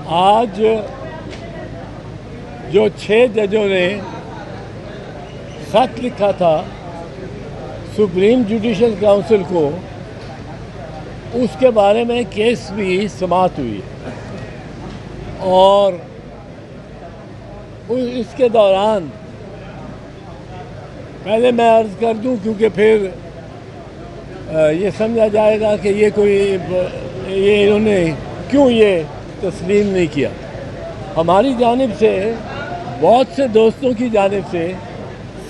آج جو 6 ججوں نے خط لکھا تھا سپریم جوڈیشل کونسل کو، اس کے بارے میں کیس بھی سماعت ہوئی اور اس کے دوران پہلے میں عرض کر دوں کیونکہ پھر یہ سمجھا جائے گا کہ یہ انہوں نے کیوں یہ تسلیم نہیں کیا۔ ہماری جانب سے بہت سے دوستوں کی جانب سے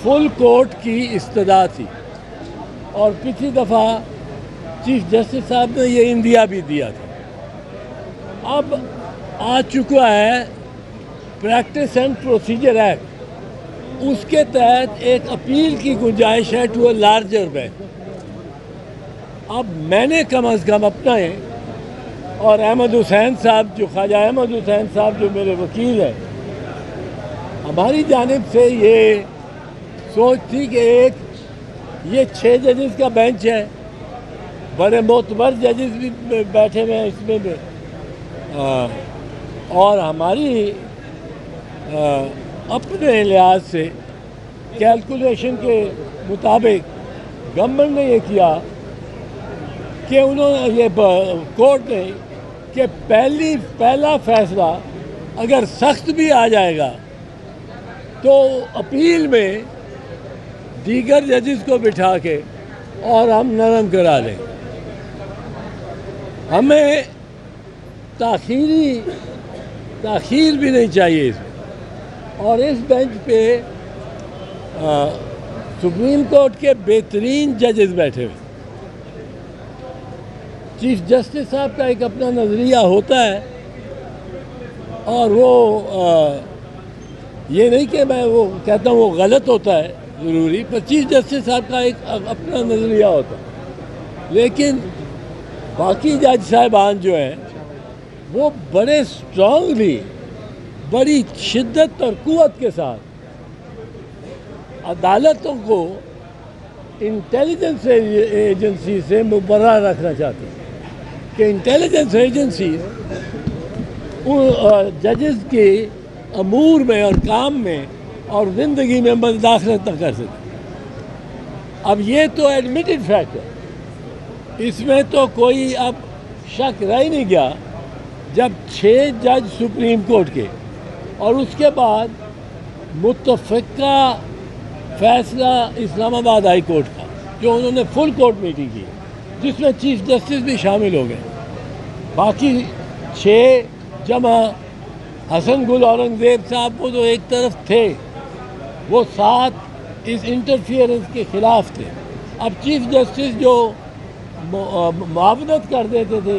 فل کورٹ کی استدعا تھی اور پچھلی دفعہ چیف جسٹس صاحب نے یہ اندیا بھی دیا تھا۔ اب آ چکا ہے پریکٹس اینڈ پروسیجر ایکٹ، اس کے تحت ایک اپیل کی گنجائش ہے ٹو اے لارجر بینچ۔ اب میں نے کم از کم اپنا اور احمد حسین صاحب جو خواجہ احمد حسین صاحب جو میرے وکیل ہیں، ہماری جانب سے یہ سوچ تھی کہ یہ 6 ججز کا بینچ ہے، بڑے معتبر ججز بھی بیٹھے ہوئے ہیں اس میں بھی، اور ہماری اپنے لحاظ سے کیلکولیشن کے مطابق گورنمنٹ نے یہ کیا کہ انہوں نے یہ کورٹ نے کہ پہلا فیصلہ اگر سخت بھی آ جائے گا تو اپیل میں دیگر ججز کو بٹھا کے اور ہم نرم کرا لیں۔ ہمیں تاخیر بھی نہیں چاہیے اس میں، اور اس بینچ پہ سپریم کورٹ کے بہترین ججز بیٹھے ہوئے۔ چیف جسٹس صاحب کا ایک اپنا نظریہ ہوتا ہے اور وہ یہ نہیں کہ میں وہ کہتا ہوں وہ غلط ہوتا ہے ضروری، پر چیف جسٹس صاحب کا ایک اپنا نظریہ ہوتا ہے، لیکن باقی جج صاحبان جو ہیں وہ بڑے اسٹرانگلی، بڑی شدت اور قوت کے ساتھ عدالتوں کو انٹیلیجنس ایجنسی سے مبرہ رکھنا چاہتے ہیں کہ انٹیلیجنس ایجنسیز ججز کے امور میں اور کام میں اور زندگی میں مداخلت نہ کر سکتے۔ اب یہ تو ایڈمیٹڈ فیکٹ ہے، اس میں تو کوئی اب شک رہ ہی نہیں گیا جب 6 جج سپریم کورٹ کے اور اس کے بعد متفقہ فیصلہ اسلام آباد ہائی کورٹ کا جو انہوں نے فل کورٹ میٹنگ کی جس میں چیف جسٹس بھی شامل ہو گئے، باقی 6 جمع حسن گل اورنگزیب صاحب وہ تو ایک طرف تھے، وہ 7 اس انٹرفیئرنس کے خلاف تھے۔ اب چیف جسٹس جو معاونت کر دیتے تھے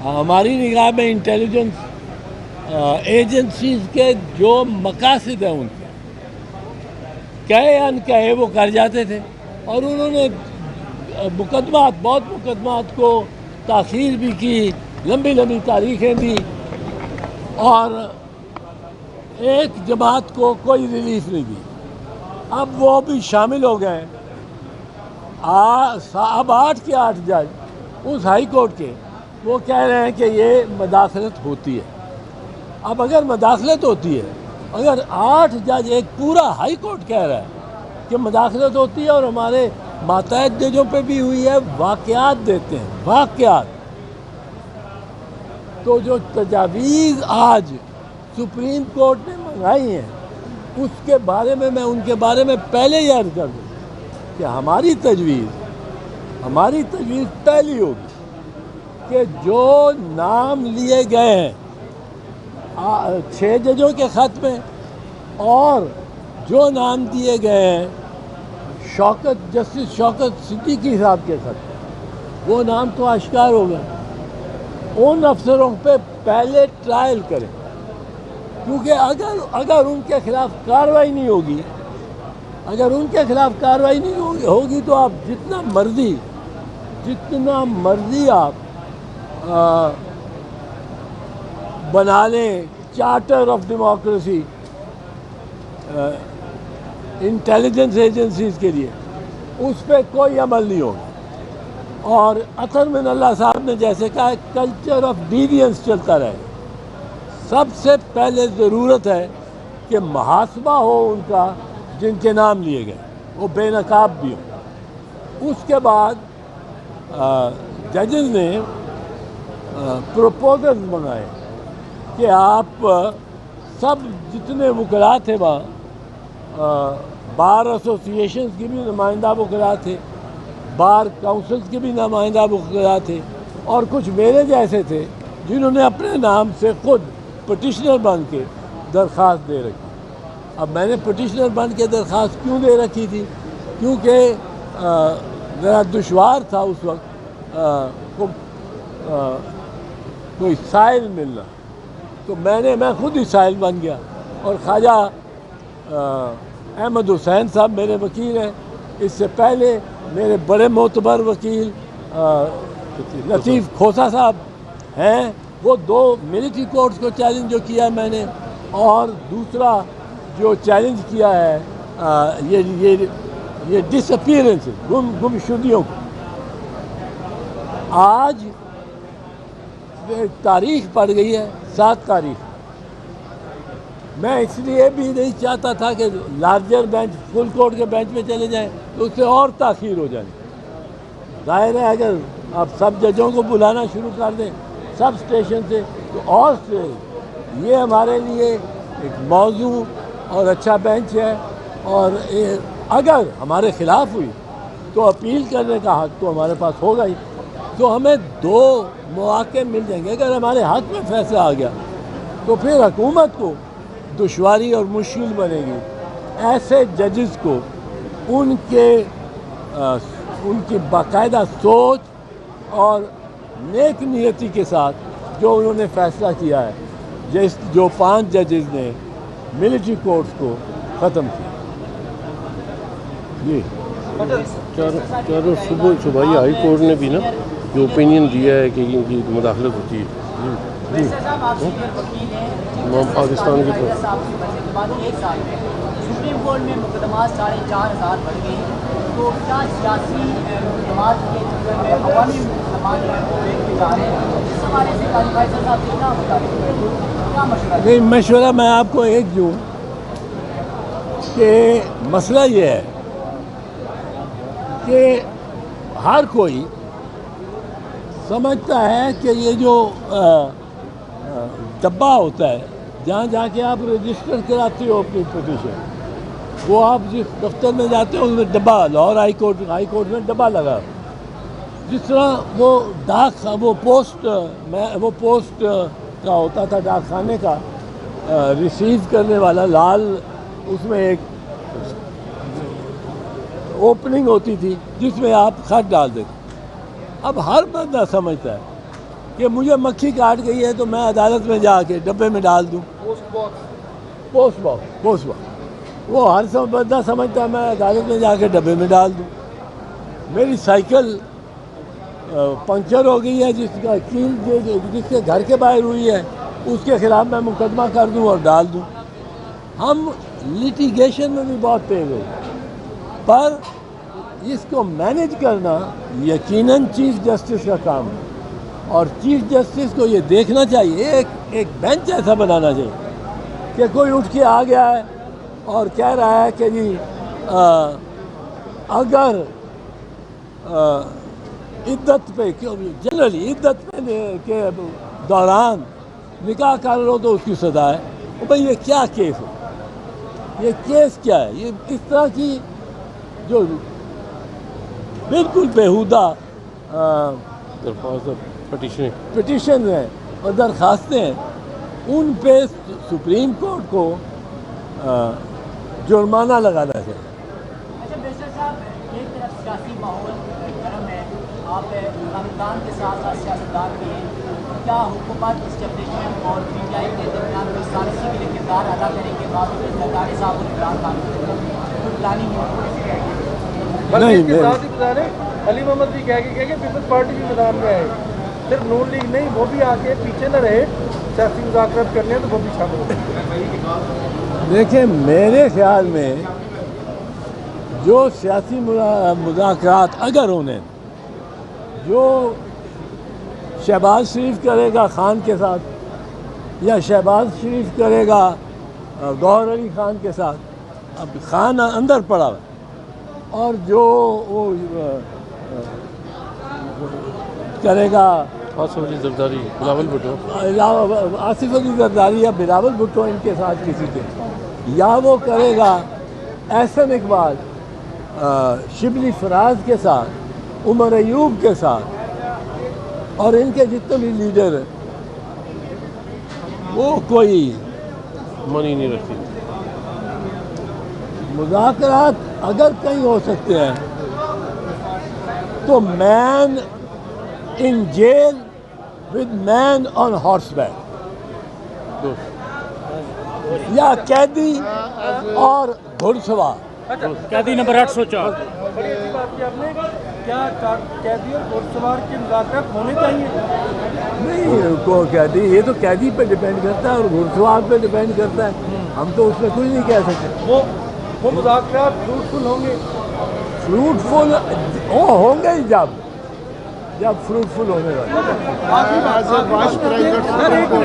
ہماری نگاہ میں انٹیلیجنس ایجنسیز کے جو مقاصد ہیں ان کے کہے ان کہے وہ کر جاتے تھے، اور انہوں نے بہت مقدمات کو تاخیر بھی کی، لمبی تاریخیں دی، اور ایک جماعت کو کوئی ریلیف نہیں دی۔ اب وہ بھی شامل ہو گئے، اب 8 کے 8 جج اس ہائی کورٹ کے وہ کہہ رہے ہیں کہ یہ مداخلت ہوتی ہے۔ اب اگر مداخلت ہوتی ہے، اگر 8 جج ایک پورا ہائی کورٹ کہہ رہا ہے کہ مداخلت ہوتی ہے اور ہمارے ماتحت ججوں پہ بھی ہوئی ہے، واقعات دیتے ہیں واقعات، تو جو تجاویز آج سپریم کورٹ نے منگائی ہیں اس کے بارے میں ان کے بارے میں پہلے ہی عرض کر دوں کہ ہماری تجویز پہلی ہوگی کہ جو نام لیے گئے ہیں 6 ججوں کے خط میں اور جو نام دیے گئے ہیں جسٹس شوکت صدیقی صاحب کے خط، وہ نام تو اشکار ہو گئے، ان افسروں پہ پہلے ٹرائل کریں، کیونکہ اگر ان کے خلاف کارروائی نہیں ہوگی تو آپ جتنا مرضی آپ بنا لیں charter of democracy intelligence agencies کے لیے، اس پہ کوئی عمل نہیں ہوگا۔ اور اطہر من اللہ صاحب نے جیسے کہا کلچر آف ڈیوینس چلتا رہے، سب سے پہلے ضرورت ہے کہ محاسبہ ہو ان کا جن کے نام لیے گئے، وہ بے نقاب بھی ہوں۔ اس کے بعد ججز نے پروپوزل بنائے کہ آپ سب جتنے وکلاء تھے وہاں، بار ایسوسیشنز کی بھی نمائندہ وکلاء تھے، بار کاؤنسلز کے بھی نمائندہ وکلاء تھے، اور کچھ میرے جیسے تھے جنہوں نے اپنے نام سے خود پٹیشنر بن کے درخواست دے رکھی۔ اب میں نے پٹیشنر بن کے درخواست کیوں دے رکھی تھی؟ کیونکہ ذرا دشوار تھا اس وقت کوئی سائل ملنا، تو میں خود ہی سائل بن گیا، اور خواجہ احمد حسین صاحب میرے وکیل ہیں۔ اس سے پہلے میرے بڑے معتبر وکیل لطیف کھوسا صاحب ہیں، وہ 2 ملٹری کورٹس کو چیلنج جو کیا ہے میں نے، اور دوسرا جو چیلنج کیا ہے یہ ڈس اپیئرنس، گم شدیوں کو۔ آج تاریخ پڑ گئی ہے 7 تاریخ۔ میں اس لیے بھی نہیں چاہتا تھا کہ لارجر بینچ فل کورٹ کے بینچ میں چلے جائیں تو اس سے اور تاخیر ہو جائے۔ ظاہر ہے اگر آپ سب ججوں کو بلانا شروع کر دیں سب اسٹیشن سے تو اور سے یہ ہمارے لیے ایک موضوع اور اچھا بینچ ہے، اور اگر ہمارے خلاف ہوئی تو اپیل کرنے کا حق تو ہمارے پاس ہوگا ہی، تو ہمیں 2 مواقع مل جائیں گے۔ اگر ہمارے حق میں فیصلہ آ گیا تو پھر حکومت کو دشواری اور مشکل بنے گی ایسے ججز کو ان کی باقاعدہ سوچ اور نیک نیتی کے ساتھ جو انہوں نے فیصلہ کیا ہے، جو 5 ججز نے ملٹری کورٹس کو ختم کیا۔ جی چاروں صوبائی ہائی کورٹ نے بھی نا جو اوپینین دیا ہے کہ ان کی مداخلت ہوتی ہے پاکستان کی طرف۔ سپریم کورٹ میں مقدمات 4,500 بڑھ گئی، تو کیا سیاسی مقدمات کے چکر میں عوامی مقدمات جو ہیں وہ دیکھتے جا رہے ہیں؟ اس حوالے سے قاضی فیصل صاحب سے کیا مشورہ؟ نہیں، مشورہ میں آپ کو ایک دوں کہ مسئلہ یہ ہے کہ ہر کوئی سمجھتا ہے کہ یہ جو ڈبہ ہوتا ہے جہاں جا کے آپ رجسٹر کراتے ہو اپنی پٹیشن، وہ آپ جس دفتر میں جاتے ہو اس میں ڈبہ، لاہور ہائی کورٹ میں ڈبہ لگا، جس طرح وہ پوسٹ کا ہوتا تھا ڈاک خانے کا ریسیو کرنے والا لال، اس میں ایک اوپننگ ہوتی تھی جس میں آپ خط ڈال دیتے۔ اب ہر بندہ سمجھتا ہے کہ مجھے مکھی کاٹ گئی ہے تو میں عدالت میں جا کے ڈبے میں ڈال دوں، پوسٹ باکس وہ ہر بندہ سمجھتا ہے میں عدالت میں جا کے ڈبے میں ڈال دوں۔ میری سائیکل پنکچر ہو گئی ہے جس کا کیل جس کے گھر کے باہر ہوئی ہے، اس کے خلاف میں مقدمہ کر دوں اور ڈال دوں۔ ہم لیٹیگیشن میں بھی بہت تیز ہیں، پر اس کو مینیج کرنا یقیناً چیف جسٹس کا کام ہے، اور چیف جسٹس کو یہ دیکھنا چاہیے، ایک بینچ ایسا بنانا چاہیے کہ کوئی اٹھ کے آ گیا ہے اور کہہ رہا ہے کہ جی اگر عدت پہ جنرلی عدت پہ کے دوران نکاح کر لو تو اس کی سزا ہے۔ بھائی یہ کیا کیس ہے؟ یہ کیس کیا ہے؟ یہ اس طرح کی جو بالکل بیہودہ پٹیشن ہیں اور درخواستیں ہیں، ان پہ سپریم کورٹ کو جرمانہ لگانا چاہیے۔ اچھا بیشتر صاحب، ایک طرف سیاسی ماحول گرم ہے، آپ خاندان کے ساتھ ساتھ سیاستدان بھی ہیں، کیا حکومت اسٹیبلشمنٹ اور پی ٹی آئی کے درمیان کوئی ثالثی کے لیے کردار ادا کریں گے؟ زرداری صاحب اور عمران خان کوئی پلاننگ بلکہ اس کے ساتھ ہی گزارے علی محمد بھی کہہ کے کہ پیپلز پارٹی بھی میدان میں آئے، صرف نون لیگ نہیں، وہ بھی آ کے پیچھے نہ رہے، سیاسی مذاکرات کرنے ہیں تو وہ بھی شامل ہو۔ دیکھیں میرے خیال میں جو سیاسی مذاکرات اگر ہونے، جو شہباز شریف کرے گا خان کے ساتھ، یا شہباز شریف کرے گا گوہر علی خان کے ساتھ. اب خان اندر پڑا ہوا ہے. اور جو وہ کرے گا آصف علی زرداری، بلاول بھٹو، آصف علی زرداری یا بلاول بھٹو ان کے ساتھ کسی کے، یا وہ کرے گا احسن اقبال شبلی فراز کے ساتھ، عمر ایوب کے ساتھ، اور ان کے جتنے بھی لیڈر ہیں وہ کوئی منی نہیں رکھتی. مذاکرات اگر کہیں ہو سکتے ہیں تو men in jail with men on horseback, یا قیدی اور گھڑ سوار. قیدی نمبر 804. بڑی اچھی بات کی آپ نے. کیا قیدی اور گھڑ سوار کے مذاکرات ہونے چاہیے؟ نہیں کو قیدی، یہ تو قیدی پہ ڈیپینڈ کرتا ہے اور گھڑ سوار پہ ڈیپینڈ کرتا ہے. ہم تو اس میں کچھ نہیں کہہ سکتے. وہ مذاکرات فروٹفل ہوں گے؟ فروٹفل ہوں گے جب فروٹفل ہونے والے.